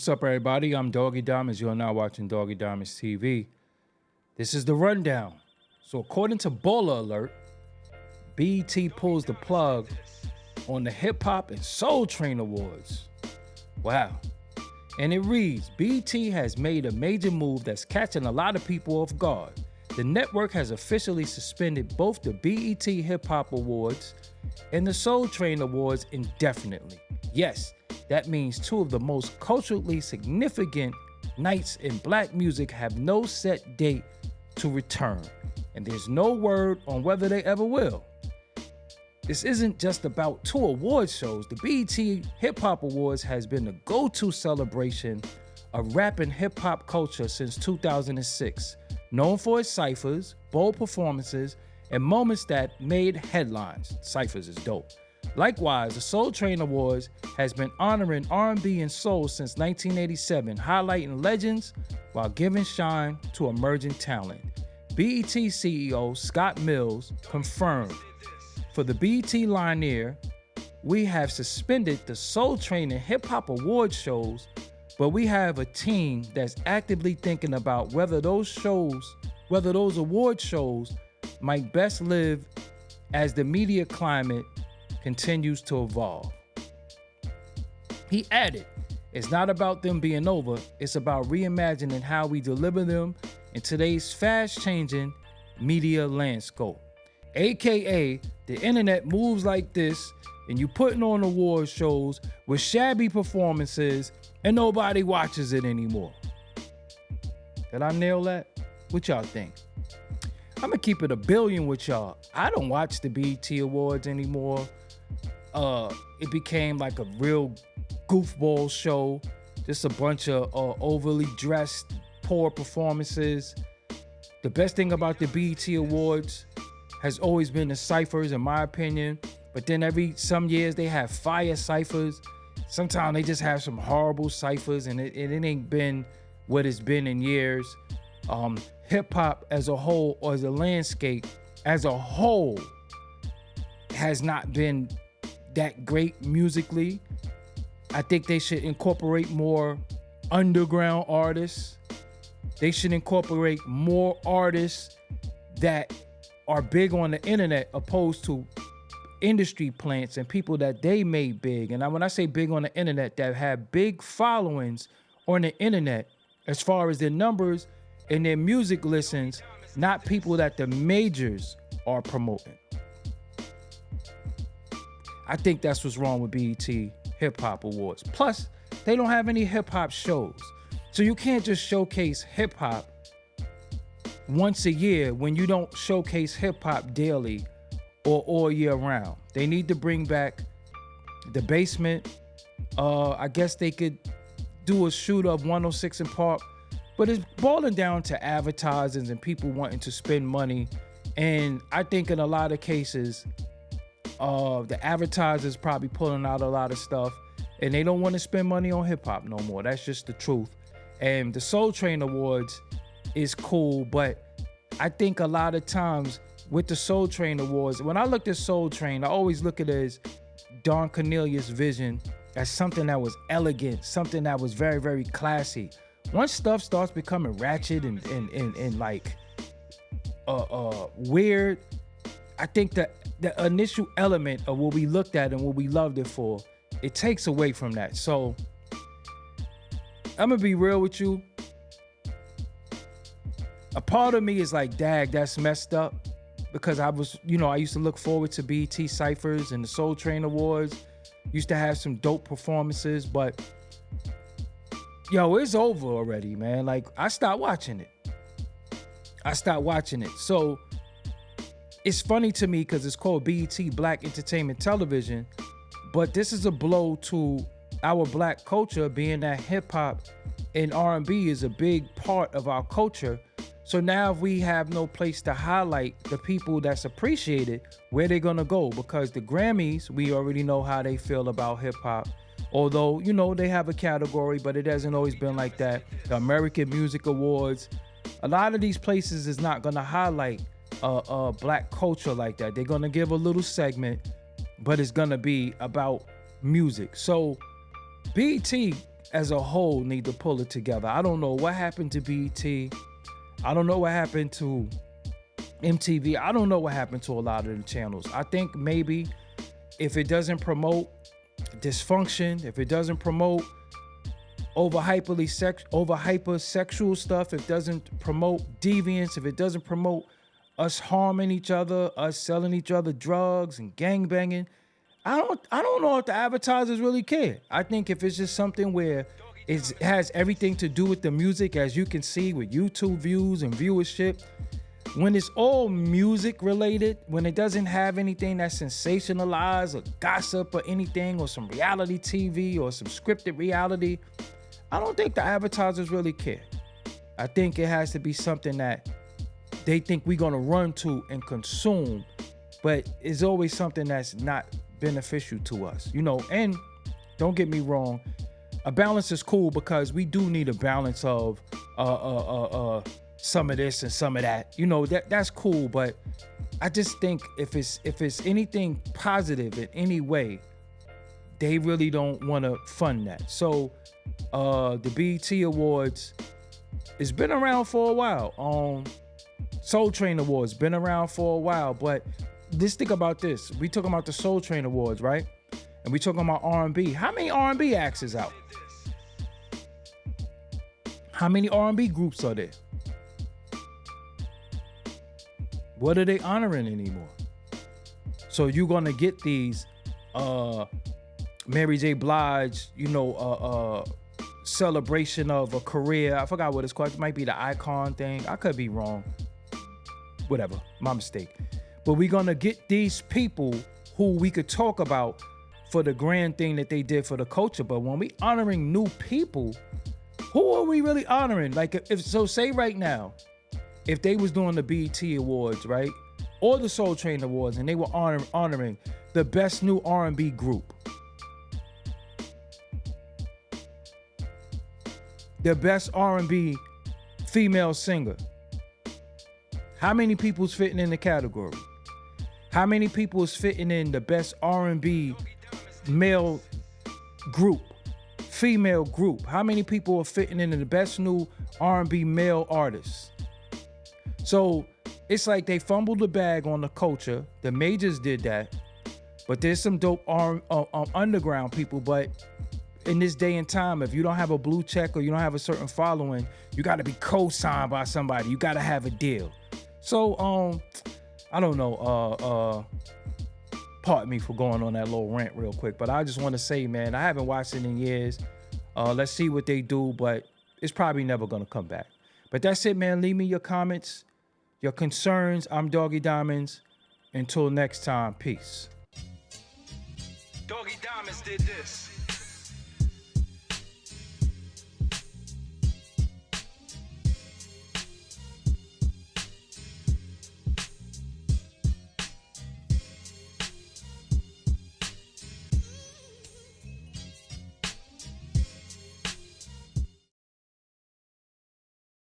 What's up, everybody? I'm Doggie Diamonds. You're now watching Doggie Diamonds TV. This is the rundown. So according to Baller Alert, BET pulls the plug on the Hip Hop and Soul Train Awards. Wow. And it reads, BET has made a major move that's catching a lot of people off guard. The network has officially suspended both the BET Hip Hop Awards and the Soul Train Awards indefinitely. Yes, that means two of the most culturally significant nights in black music have no set date to return, and there's no word on whether they ever will. This isn't just about two award shows. The BET Hip Hop Awards has been the go-to celebration of rap and hip hop culture since 2006, known for its cyphers, bold performances, and moments that made headlines. Cyphers is dope. Likewise, the Soul Train Awards has been honoring R&B and Soul since 1987, highlighting legends while giving shine to emerging talent. BET CEO Scott Mills confirmed, for the BET Linear, we have suspended the Soul Train and Hip Hop Award shows, but we have a team that's actively thinking about whether those award shows might best live as the media climate continues to evolve. He added, it's not about them being over, it's about reimagining how we deliver them in today's fast-changing media landscape. AKA, the internet moves like this and you putting on award shows with shabby performances and nobody watches it anymore. Did I nail that? What y'all think? I'm gonna keep it a billion with y'all. I don't watch the BET Awards anymore. It became like a real goofball show. Just a bunch of overly dressed, poor performances. The best thing about the BET Awards has always been the Cyphers, in my opinion. But then some years they have fire Cyphers. Sometimes they just have some horrible Cyphers, and it ain't been what it's been in years. Hip hop as a whole, or as a landscape as a whole, has not been that great musically. I think they should incorporate more underground artists. They should incorporate more artists that are big on the internet opposed to industry plants and people that they made big. And when I say big on the internet, that have big followings on the internet as far as their numbers and their music listens, not people that the majors are promoting. I think that's what's wrong with BET Hip Hop Awards. Plus, they don't have any hip hop shows. So you can't just showcase hip hop once a year when you don't showcase hip hop daily or all year round. They need to bring back The Basement. I guess they could do a shoot of 106 in Park, but it's boiling down to advertisers and people wanting to spend money. And I think in a lot of cases, the advertisers probably pulling out a lot of stuff and they don't want to spend money on hip hop no more. That's just the truth. And the Soul Train Awards is cool, but I think a lot of times with the Soul Train Awards, when I looked at Soul Train, I always look at it as Don Cornelius' vision as something that was elegant, something that was very, very classy. Once stuff starts becoming ratchet and like weird, I think that the initial element of what we looked at and what we loved it for, it takes away from that. So I'm gonna be real with you. A part of me is like, dag, that's messed up, because I used to look forward to BET Cyphers and the Soul Train Awards. Used to have some dope performances, but yo, it's over already, man. Like, I stopped watching it. So it's funny to me because it's called BET Black Entertainment Television, but this is a blow to our black culture, being that hip hop and R&B is a big part of our culture. So now if we have no place to highlight the people that's appreciated, where they gonna go? Because the Grammys, we already know how they feel about hip hop. Although, they have a category, but it hasn't always been like that. The American Music Awards, a lot of these places is not gonna highlight black culture like that. They're gonna give a little segment, but it's gonna be about music. So BET as a whole need to pull it together. I don't know what happened to BET. I don't know what happened to MTV. I don't know what happened to a lot of the channels. I think maybe if it doesn't promote dysfunction, if it doesn't promote over hypersexual stuff, if it doesn't promote deviance, if it doesn't promote us harming each other, us selling each other drugs and gangbanging, I don't know if the advertisers really care. I think if it's just something where it has everything to do with the music, as you can see with YouTube views and viewership, when it's all music related, when it doesn't have anything that's sensationalized or gossip or anything, or some reality TV or some scripted reality, I don't think the advertisers really care. I think it has to be something that they think we're gonna run to and consume, but it's always something that's not beneficial to us, you know. And don't get me wrong, a balance is cool, because we do need a balance of some of this and some of that, you know. That's cool, but I just think if it's anything positive in any way, they really don't want to fund that. So the BET Awards, it's been around for a while. Soul Train Awards been around for a while, but just think about this. We talking about the Soul Train Awards, right? And we talking about R&B. How many R&B acts is out? How many R&B groups are there? What are they honoring anymore? So you're gonna get these Mary J. Blige, you know, celebration of a career. I forgot what it's called. It might be the Icon thing. I could be wrong. Whatever, my mistake. But we're gonna get these people who we could talk about for the grand thing that they did for the culture. But when we honoring new people, who are we really honoring? Like, if so, say right now, if they was doing the BET Awards, right, or the Soul Train Awards, and they were honoring the best new R&B group, the best R&B female singer, how many people's fitting in the category? How many people is fitting in the best R&B male group, female group? How many people are fitting in the best new R&B male artists? So it's like they fumbled the bag on the culture. The majors did that, but there's some dope underground people. But in this day and time, if you don't have a blue check or you don't have a certain following, you got to be co-signed by somebody. You got to have a deal. So I don't know. Pardon me for going on that little rant real quick, but I just want to say, man, I haven't watched it in years. Let's see what they do, but it's probably never gonna come back. But that's it, man. Leave me your comments, your concerns. I'm Doggie Diamonds. Until next time, peace. Doggie Diamonds did this.